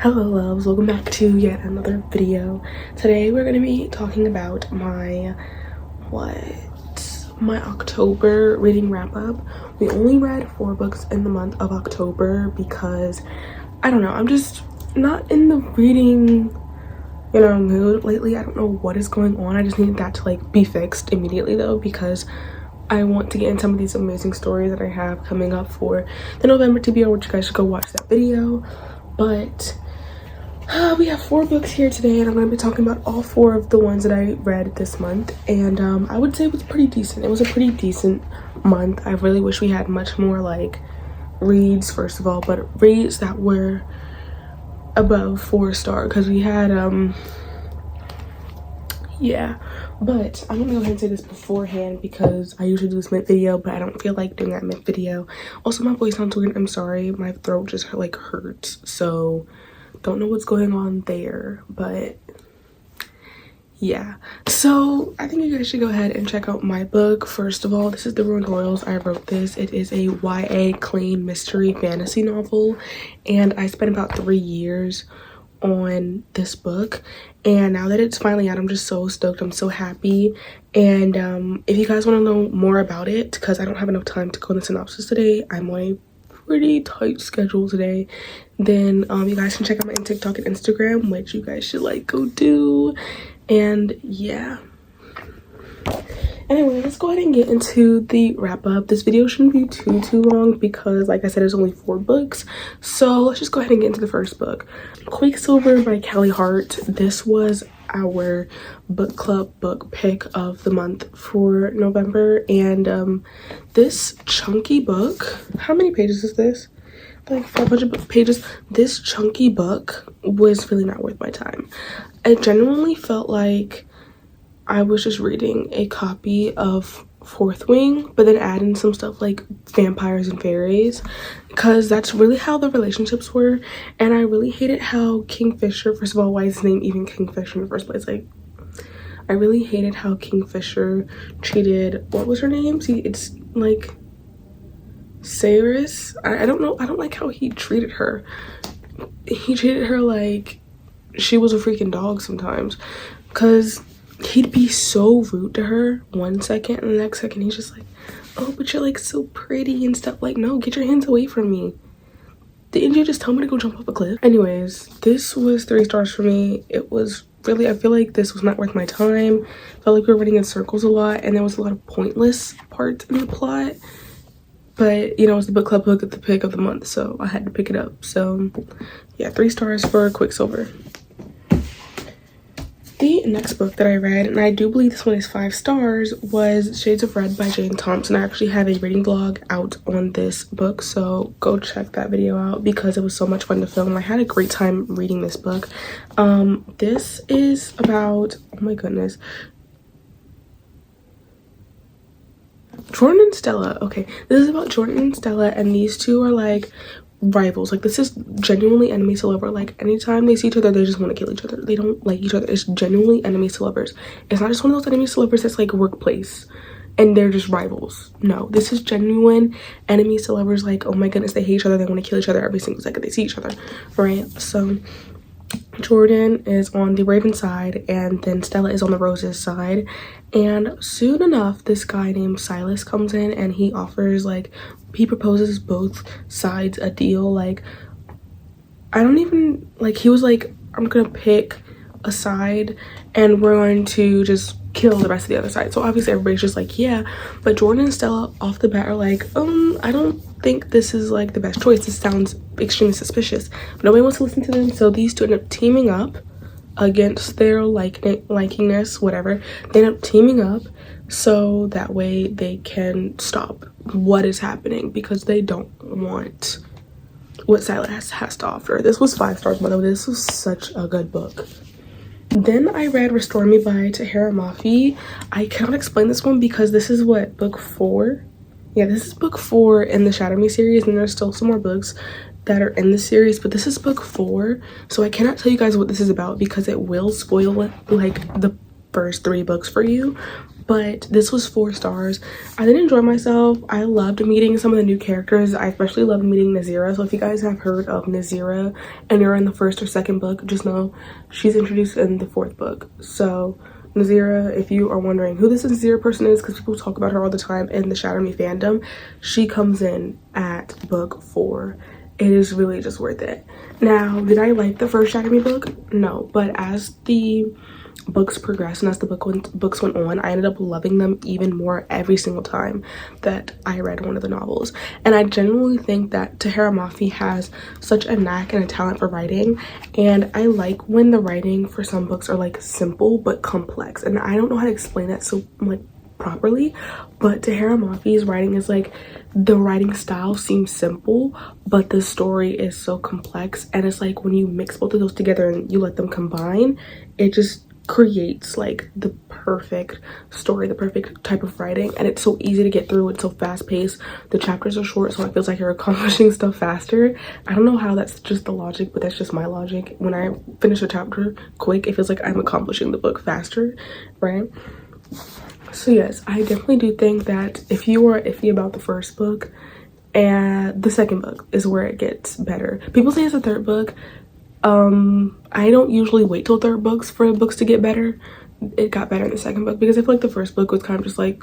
Hello loves, welcome back to yet another video. Today we're going to be talking about my October reading wrap up. We only read 4 books in the month of October because I don't know, I'm just not in the reading mood lately. I don't know what is going on. I just need that to be fixed immediately though, because I want to get in some of these amazing stories that I have coming up for the November TBR, which you guys should go watch that video. But we have 4 books here today, and I'm going to be talking about all 4 of the ones that I read this month. And I would say it was pretty decent. It was a pretty decent month. I really wish we had much more reads, first of all, but reads that were above 4-star, because we had yeah. But I'm gonna go ahead and say this beforehand because I usually do this mid video, but I don't feel like doing that mid video. Also, my voice sounds weird. I'm sorry, my throat just hurts, so don't know what's going on there. But yeah, so I think you guys should go ahead and check out my book. First of all, this is The Ruined Royals. I wrote this. It is a YA clean mystery fantasy novel, and I spent about 3 years on this book, and now that it's finally out, I'm just so stoked. I'm so happy. And if you guys want to know more about it, because I don't have enough time to go in the synopsis today, I'm on a pretty tight schedule today, then you guys can check out my TikTok and Instagram, which you guys should go do. And yeah, anyway, let's go ahead and get into the wrap up. This video shouldn't be too long because, like I said, there's only 4 books. So let's just go ahead and get into the first book, _Quicksilver by Callie Hart. This was our book club book pick of the month for November, and this chunky book, how many pages is this? 500 pages. This chunky book was really not worth my time. I genuinely felt like I was just reading a copy of Fourth Wing, but then add in some stuff like vampires and fairies, because that's really how the relationships were. And I really hated how Kingfisher, first of all, why is his name even Kingfisher in the first place? I really hated how Kingfisher treated, what was her name? See, it's Cyrus. I don't know. I don't like how he treated her. He treated her like she was a freaking dog sometimes, because he'd be so rude to her one second, and the next second he's just like, oh, but you're so pretty and stuff. No, get your hands away from me. Didn't you just tell me to go jump off a cliff? Anyways, this was 3 stars for me. It was really, I feel like this was not worth my time. Felt like we were running in circles a lot, and there was a lot of pointless parts in the plot. But it was the book club book at the pick of the month, so I had to pick it up. So yeah, 3 stars for Quicksilver. The next book that I read, and I do believe this one is 5 stars, was Shades of Red by Jane Thompson. I actually have a reading vlog out on this book, so go check that video out because it was so much fun to film. I had a great time reading this book. This is about, oh my goodness, Jordan and Stella. Okay, this is about Jordan and Stella, and these two are rivals. This is genuinely enemies to lover. Anytime they see each other, they just want to kill each other. They don't like each other. It's genuinely enemies to lovers. It's not just one of those enemies to lovers that's workplace and they're just rivals. No, this is genuine enemies to lovers. Oh my goodness, they hate each other. They want to kill each other every single second they see each other, right? So Jordan is on the Raven side, and then Stella is on the Roses side. And soon enough, this guy named Silas comes in, and he offers he proposes both sides a deal. I don't even he was I'm gonna pick a side and we're going to just kill the rest of the other side. So obviously everybody's just yeah, but Jordan and Stella off the bat are I don't think this is the best choice. This sounds extremely suspicious. But nobody wants to listen to them, so these two end up teaming up against their likingness, whatever. They end up teaming up so that way they can stop what is happening, because they don't want what Silas has to offer. This was 5 stars, by the way. This was such a good book. Then I read Restore Me by 𝘰𝘱𝘦𝘯. I cannot explain this one because this is book 4. Yeah, this is book 4 in the Shatter Me series, and there's still some more books that are in the series, but this is book 4, so I cannot tell you guys what this is about because it will spoil the first 3 books for you. but this was 4 stars. I did enjoy myself. I loved meeting some of the new characters. I especially loved meeting 𝘰𝘱𝘯. So if you guys have heard of 𝘰𝘱𝘯 and you're in the 1st or 2nd book, just know she's introduced in the 4th book. So 𝘰𝘱𝘯, if you are wondering who this 𝘰𝘱𝘯 person is, because people talk about her all the time in the Shatter Me fandom, she comes in at book 4. It is really just worth it. Now, did I like the first Shatter Me book? No, but as the books progressed and as the books went on, I ended up loving them even more every single time that I read one of the novels. And I genuinely think that 𝘰𝘱𝘯 has such a knack and a talent for writing, and I like when the writing for some books are like simple but complex, and I don't know how to explain that so like properly, but 𝘰𝘱𝘯's writing is like, the writing style seems simple but the story is so complex, and it's like when you mix both of those together and you let them combine, it just creates like the perfect story, the perfect type of writing, and it's so easy to get through. It's so fast-paced. The chapters are short, so it feels like you're accomplishing stuff faster. I don't know how that's just the logic, but that's just my logic. When I finish a chapter quick, it feels like I'm accomplishing the book faster, right? So yes, I definitely do think that if you are iffy about the first book, and the second book is where it gets better. People say it's the third book. I don't usually wait till third books for books to get better. It got better in the second book because I feel like the first book was kind of just like,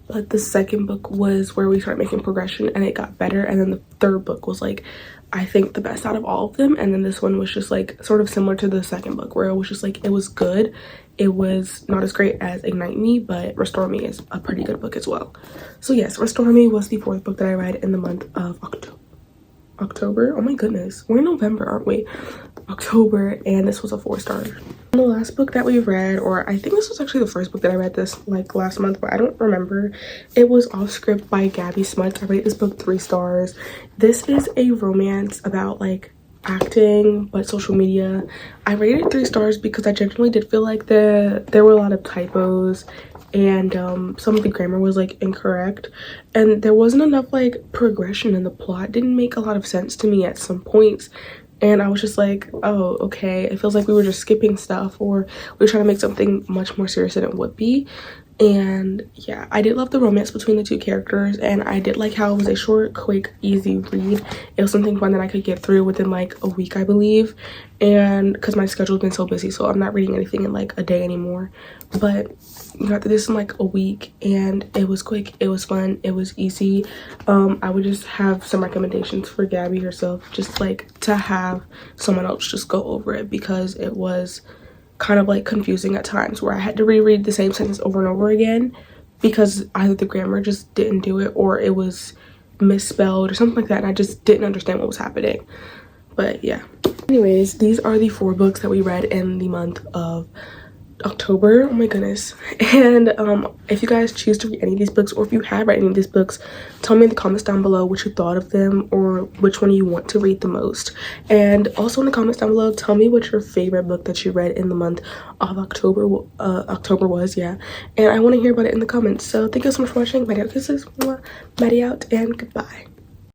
but the second book was where we started making progression and it got better, and then the third book was like, I think, the best out of all of them. And then this one was just like sort of similar to the second book, where it was just like, it was good. It was not as great as Ignite Me, but Restore Me is a pretty good book as well. So yes, Restore Me was the 4th book that I read in the month of October. Oh my goodness, we're in November, aren't we? October, and this was a 4-star. The last book that we read, or I think this was actually the first book that I read this like last month, but I don't remember. It was Off Script by Gabby Smuts. I rated this book 3 stars. This is a romance about like acting but social media. I rated it 3 stars because I genuinely did feel like there were a lot of typos, and some of the grammar was like incorrect, and there wasn't enough like progression in the plot. It didn't make a lot of sense to me at some points, and I was just like, oh, okay, it feels like we were just skipping stuff, or we were trying to make something much more serious than it would be. And yeah, I did love the romance between the 2 characters, and I did like how it was a short, quick, easy read. It was something fun that I could get through within like a week, I believe, and because my schedule's been so busy, so I'm not reading anything in like a day anymore. But I got through this in like a week, and it was quick, it was fun, it was easy. I would just have some recommendations for Gabby herself, just like to have someone else just go over it, because it was kind of like confusing at times where I had to reread the same sentence over and over again because either the grammar just didn't do it or it was misspelled or something like that, and I just didn't understand what was happening. But yeah, anyways, these are the 4 books that we read in the month of October. Oh my goodness. And if you guys choose to read any of these books, or if you have read any of these books, tell me in the comments down below what you thought of them, or which one you want to read the most. And also in the comments down below, tell me what your favorite book that you read in the month of October was. Yeah, and I want to hear about it in the comments. So thank you so much for watching. Maddie out, kisses, Maddie out, and goodbye.